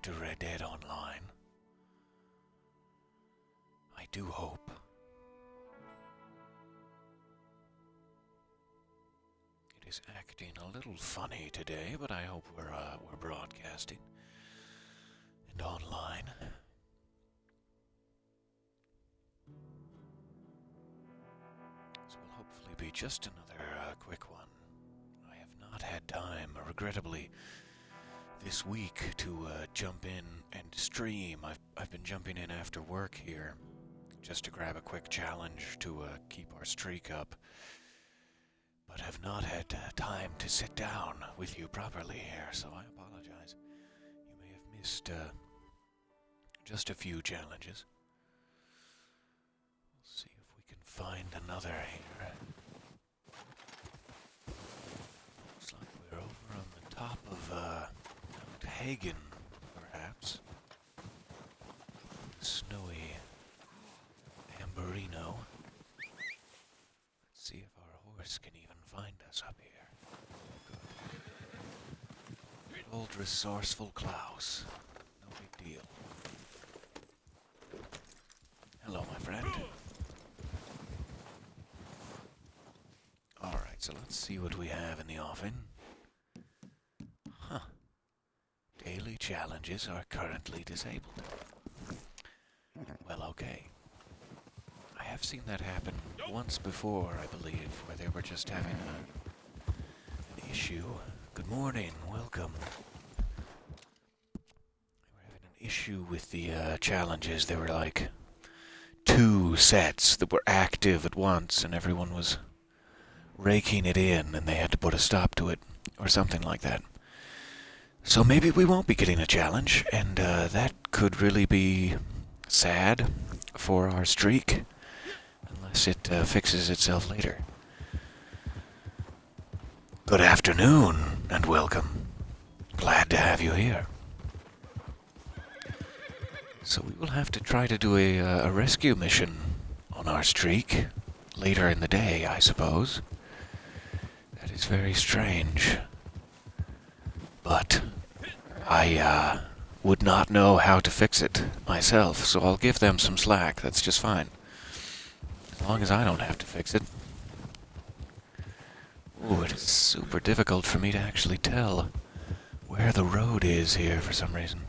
to Red Dead Online. I do hope. It is acting a little funny today, but I hope we're broadcasting and online. This will hopefully be just another quick one. I have not had time, regrettably, this week to jump in and stream. I've been jumping in after work here just to grab a quick challenge to keep our streak up, but have not had time to sit down with you properly here, so I apologize. You may have missed just a few challenges. We'll see if we can find another here. Looks like we're over on the top of Mount Hagen, perhaps. Snowy Amberino. Let's see if our horse can even find us up here. Good. Old resourceful Klaus. No big deal. Hello, my friend. Alright, so let's see what we have in the offing. Huh. Daily challenges are currently disabled. Well, okay. I have seen that happen once before, I believe, where they were just having an issue. Good morning, welcome. They were having an issue with the challenges. They were like 2 sets that were active at once, and everyone was raking it in, and they had to put a stop to it, or something like that. So maybe we won't be getting a challenge, and that could really be sad for our streak, unless it fixes itself later. Good afternoon, and welcome. Glad to have you here. So we will have to try to do a rescue mission on our streak later in the day, I suppose. That is very strange. But I would not know how to fix it myself, so I'll give them some slack. That's just fine. As long as I don't have to fix it. Ooh, it is super difficult for me to actually tell where the road is here for some reason.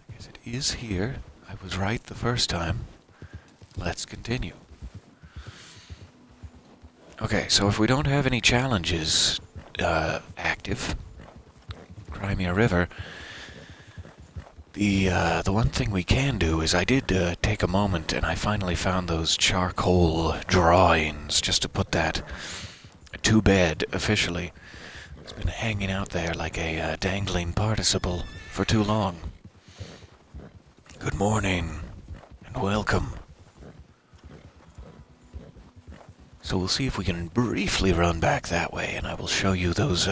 I guess it is here. I was right the first time. Let's continue. Okay, so if we don't have any challenges active, Crimea River, the one thing we can do is I did take a moment and I finally found those charcoal drawings just to put that to bed officially. It's been hanging out there like a dangling participle for too long. Good morning and welcome. So we'll see if we can briefly run back that way, and I will show you those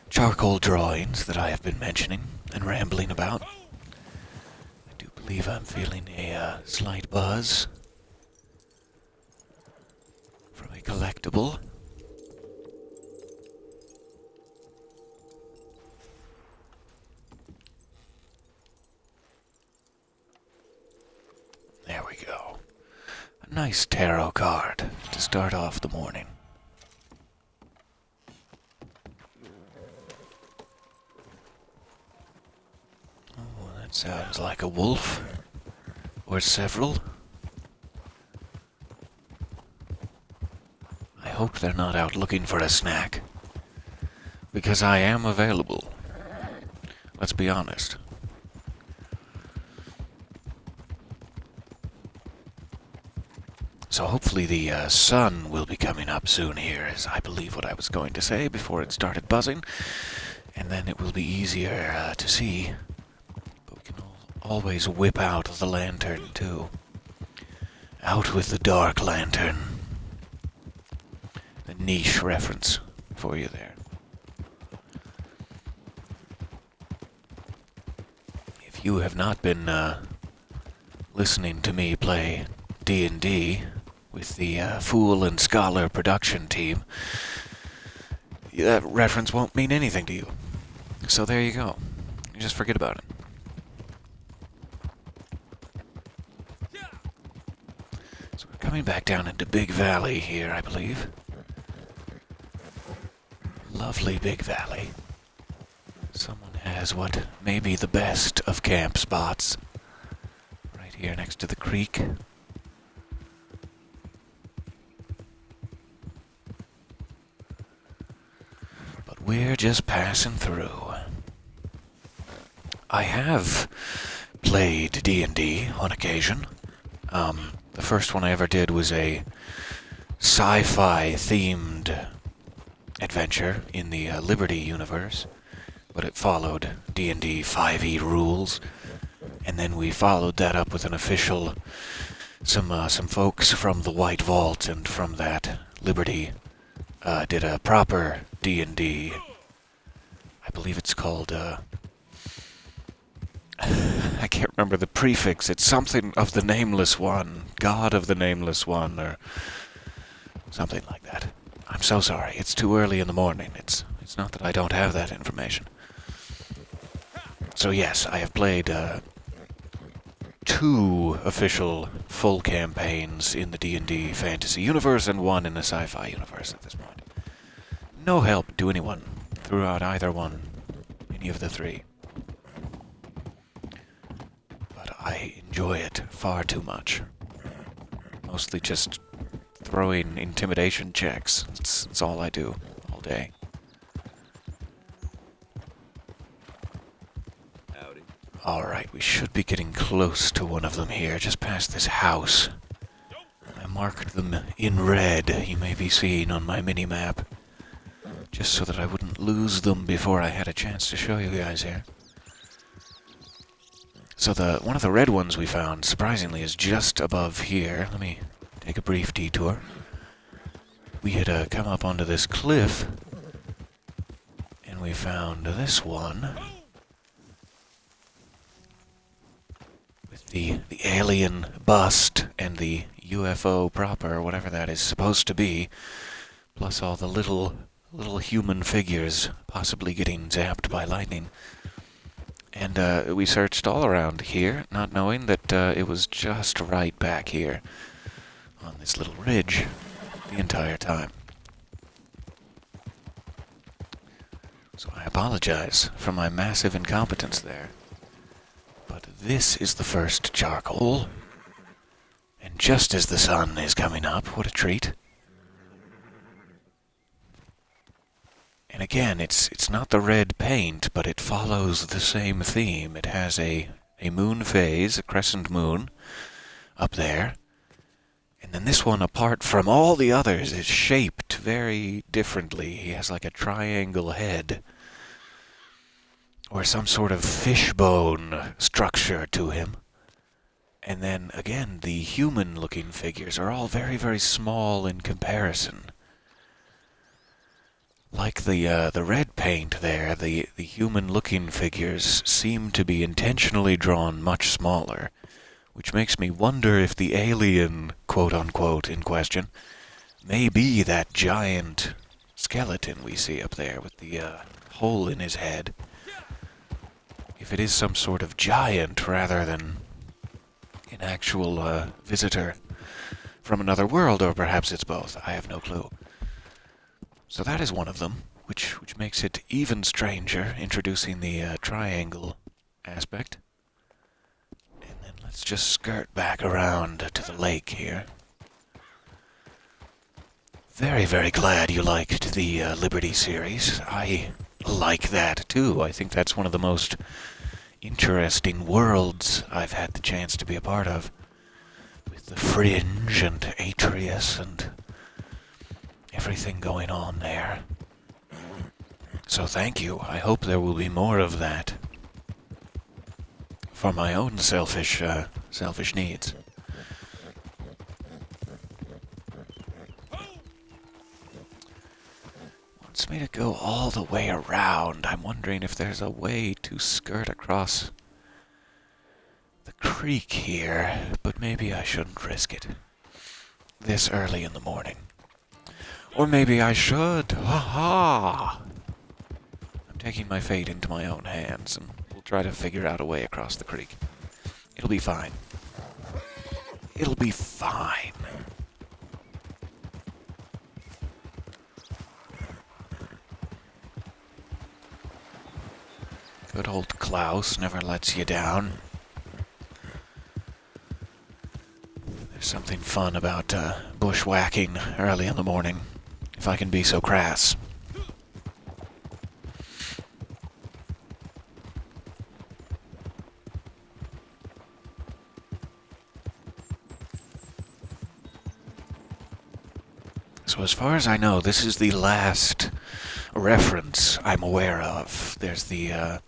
charcoal drawings that I have been mentioning and rambling about. I do believe I'm feeling a slight buzz from a collectible. There we go. A nice tarot card to start off the morning. Oh, that sounds like a wolf. Or several. I hope they're not out looking for a snack. Because I am available. Let's be honest. So hopefully the sun will be coming up soon here, is I believe what I was going to say before it started buzzing. And then it will be easier to see. But we can always whip out the lantern, too. Out with the dark lantern. A niche reference for you there. If you have not been listening to me play D&D with the Fool and Scholar production team, that reference won't mean anything to you. So there you go. You just forget about it. So we're coming back down into Big Valley here, I believe. Lovely Big Valley. Someone has what may be the best of camp spots. Right here next to the creek. But we're just passing through. I have played D&D on occasion. The first one I ever did was a sci-fi themed adventure in the Liberty universe, but it followed D&D 5e rules, and then we followed that up with an official, some folks from the White Vault and from that Liberty did a proper D&D. I believe it's called I can't remember the prefix. It's something of the Nameless One, God of the Nameless One, or something like that. I'm so sorry. It's too early in the morning. It's not that I don't have that information. So yes, I have played 2 official full campaigns in the D&D fantasy universe and 1 in the sci-fi universe at this point. No help to anyone throughout either one, any of the 3. I enjoy it far too much. Mostly just throwing intimidation checks. It's all I do all day. Howdy. Alright, we should be getting close to one of them here, just past this house. I marked them in red, you may be seeing on my mini-map, just so that I wouldn't lose them before I had a chance to show you guys here. So one of the red ones we found, surprisingly, is just above here. Let me take a brief detour. We had come up onto this cliff, and we found this one with the alien bust and the UFO proper, whatever that is supposed to be, plus all the little human figures possibly getting zapped by lightning. And we searched all around here, not knowing that it was just right back here on this little ridge the entire time. So I apologize for my massive incompetence there. But this is the first charcoal. And just as the sun is coming up, what a treat. And again, it's not the red paint, but it follows the same theme. It has a moon phase, a crescent moon, up there. And then this one, apart from all the others, is shaped very differently. He has like a triangle head, or some sort of fishbone structure to him. And then, again, the human-looking figures are all very, very small in comparison. Like the red paint there, the human-looking figures seem to be intentionally drawn much smaller, which makes me wonder if the alien, quote-unquote, in question, may be that giant skeleton we see up there with the hole in his head. If it is some sort of giant rather than an actual visitor from another world, or perhaps it's both, I have no clue. So that is one of them, which makes it even stranger, introducing the triangle aspect. And then let's just skirt back around to the lake here. Very, very glad you liked the Liberty series. I like that too. I think that's one of the most interesting worlds I've had the chance to be a part of. With the Fringe and Atreus and everything going on there. So thank you. I hope there will be more of that for my own selfish needs. Wants me to go all the way around. I'm wondering if there's a way to skirt across the creek here, but maybe I shouldn't risk it this early in the morning. Or maybe I should. Ha ha! I'm taking my fate into my own hands, and we'll try to figure out a way across the creek. It'll be fine. It'll be fine. Good old Klaus never lets you down. There's something fun about bushwhacking early in the morning, if I can be so crass. So as far as I know, this is the last reference I'm aware of. There's the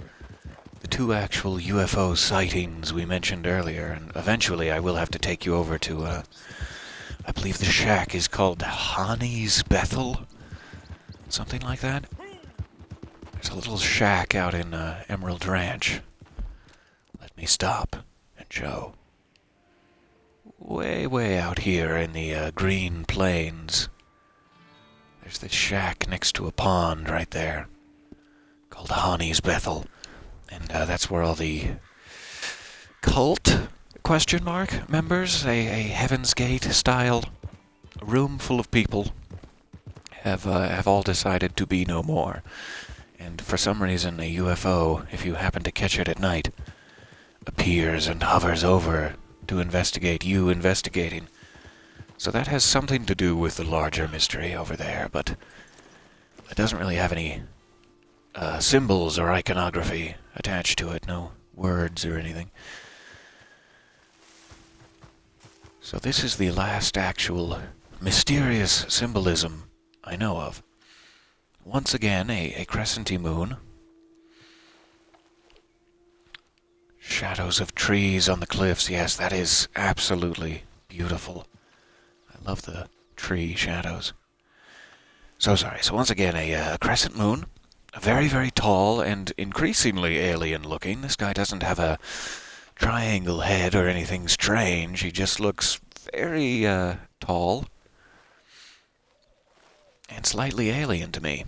two actual UFO sightings we mentioned earlier, and eventually I will have to take you over to, I believe the shack is called Hani's Bethel? Something like that? There's a little shack out in Emerald Ranch. Let me stop and show. Way out here in the Green Plains. There's this shack next to a pond right there, called Hani's Bethel, and that's where all the cult, members, a Heaven's Gate style room full of people, have all decided to be no more. And for some reason, a UFO, if you happen to catch it at night, appears and hovers over to investigate you investigating. So that has something to do with the larger mystery over there, but it doesn't really have any symbols or iconography attached to it, no words or anything. So this is the last actual mysterious symbolism I know of. Once again, a crescenty moon. Shadows of trees on the cliffs, yes, that is absolutely beautiful. Love the tree shadows. So once again, a crescent moon. Very tall and increasingly alien looking. This guy doesn't have a triangle head or anything strange. He just looks very tall and slightly alien to me.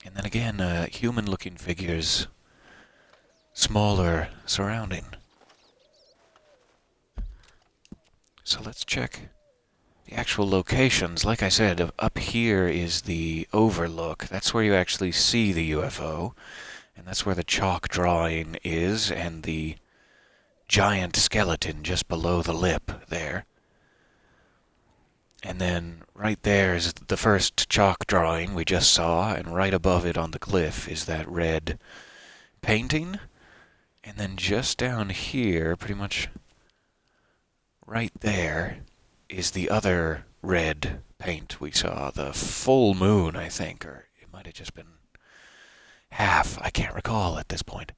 And then again, human looking figures, smaller surrounding. So let's check the actual locations. Like I said, up here is the overlook. That's where you actually see the UFO, and that's where the chalk drawing is, and the giant skeleton just below the lip there. And then right there is the first chalk drawing we just saw, and right above it on the cliff is that red painting. And then just down here, pretty much right there, is the other red paint we saw, the full moon, I think, or it might have just been half. I can't recall at this point.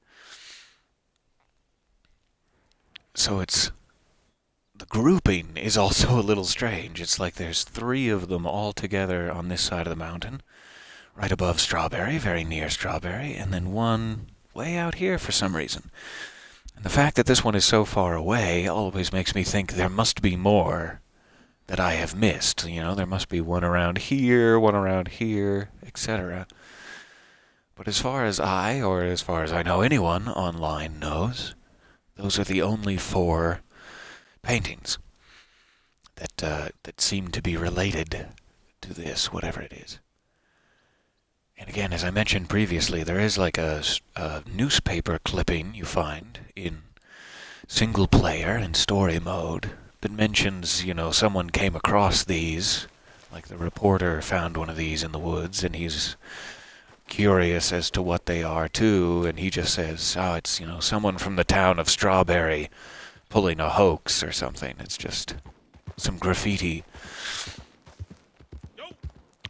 So the grouping is also a little strange. It's like there's three of them all together on this side of the mountain, right above Strawberry, very near Strawberry, and then one way out here for some reason. And the fact that this one is so far away always makes me think there must be more that I have missed. You know, there must be one around here, etc. But as far as I know anyone online knows, those are the only 4 paintings that seem to be related to this, whatever it is. And again, as I mentioned previously, there is like a newspaper clipping you find in single player and story mode that mentions, someone came across these, like the reporter found one of these in the woods, and he's curious as to what they are too, and he just says, it's, someone from the town of Strawberry pulling a hoax or something. It's just some graffiti.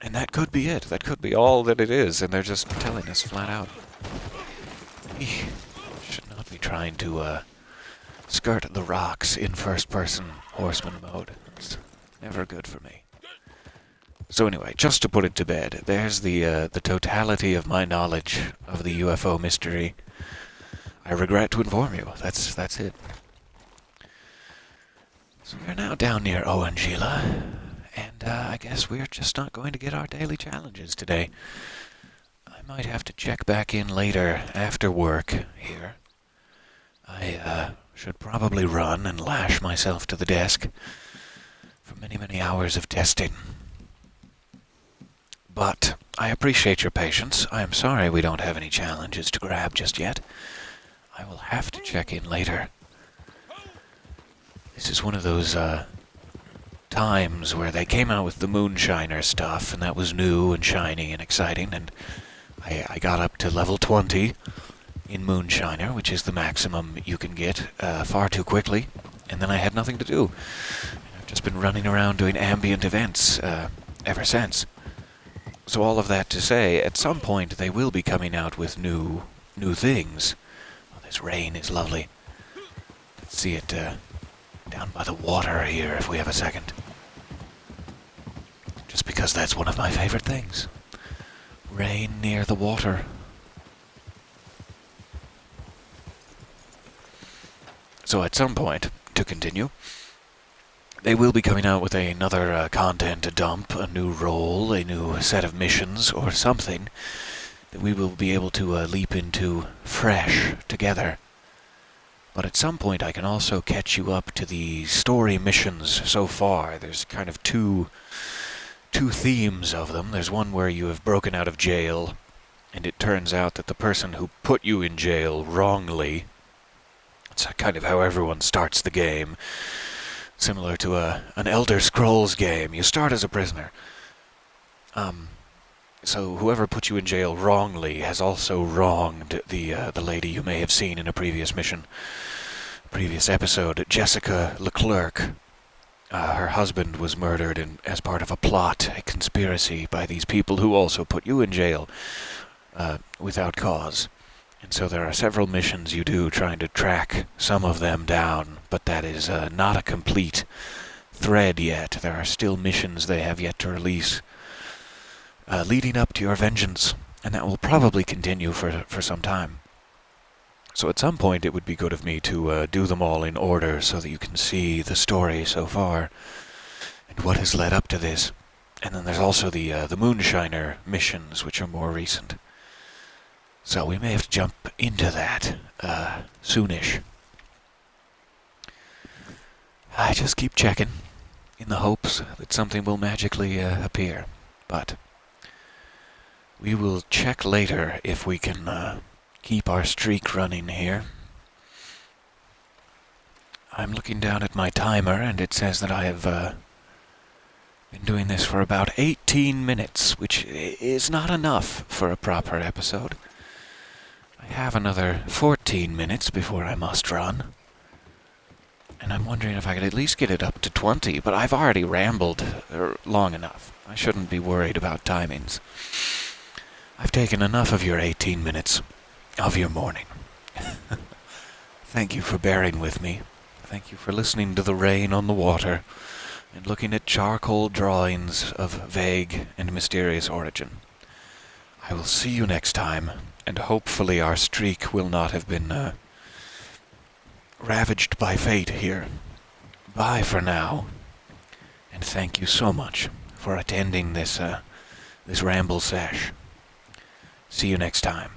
And that could be it. That could be all that it is, and they're just telling us flat out. We should not be trying to skirt the rocks in first-person horseman mode. It's never good for me. So anyway, just to put it to bed, there's the totality of my knowledge of the UFO mystery. I regret to inform you, that's it. So we're now down near Oangela, and I guess we're just not going to get our daily challenges today. I might have to check back in later after work here. I should probably run and lash myself to the desk for many, many hours of testing. But I appreciate your patience. I am sorry we don't have any challenges to grab just yet. I will have to check in later. This is one of those times where they came out with the Moonshiner stuff, and that was new and shiny and exciting, and I got up to level 20 in Moonshiner, which is the maximum you can get, far too quickly, and then I had nothing to do. I've just been running around doing ambient events ever since. So all of that to say, at some point they will be coming out with new things. Oh, this rain is lovely. Let's see it down by the water here if we have a second. Just because that's one of my favorite things. Rain near the water. So at some point, to continue, they will be coming out with another content dump, a new role, a new set of missions, or something that we will be able to leap into fresh together. But at some point I can also catch you up to the story missions so far. There's kind of two themes of them. There's one where you have broken out of jail, and it turns out that the person who put you in jail wrongly, it's kind of how everyone starts the game, similar to an Elder Scrolls game. You start as a prisoner. So whoever put you in jail wrongly has also wronged the lady you may have seen in a previous mission, previous episode, Jessica Leclerc. Her husband was murdered as part of a plot, a conspiracy by these people who also put you in jail without cause. And so there are several missions you do trying to track some of them down, but that is not a complete thread yet. There are still missions they have yet to release leading up to your vengeance, and that will probably continue for some time. So at some point it would be good of me to do them all in order so that you can see the story so far and what has led up to this. And then there's also the Moonshiner missions, which are more recent. So we may have to jump into that soonish. I just keep checking in the hopes that something will magically appear. But we will check later if we can keep our streak running here. I'm looking down at my timer, and it says that I have been doing this for about 18 minutes, which is not enough for a proper episode. I have another 14 minutes before I must run. And I'm wondering if I could at least get it up to 20, but I've already rambled long enough. I shouldn't be worried about timings. I've taken enough of your 18 minutes of your morning. Thank you for bearing with me. Thank you for listening to the rain on the water and looking at charcoal drawings of vague and mysterious origin. I will see you next time. And hopefully our streak will not have been ravaged by fate here. Bye for now. And thank you so much for attending this ramble sesh. See you next time.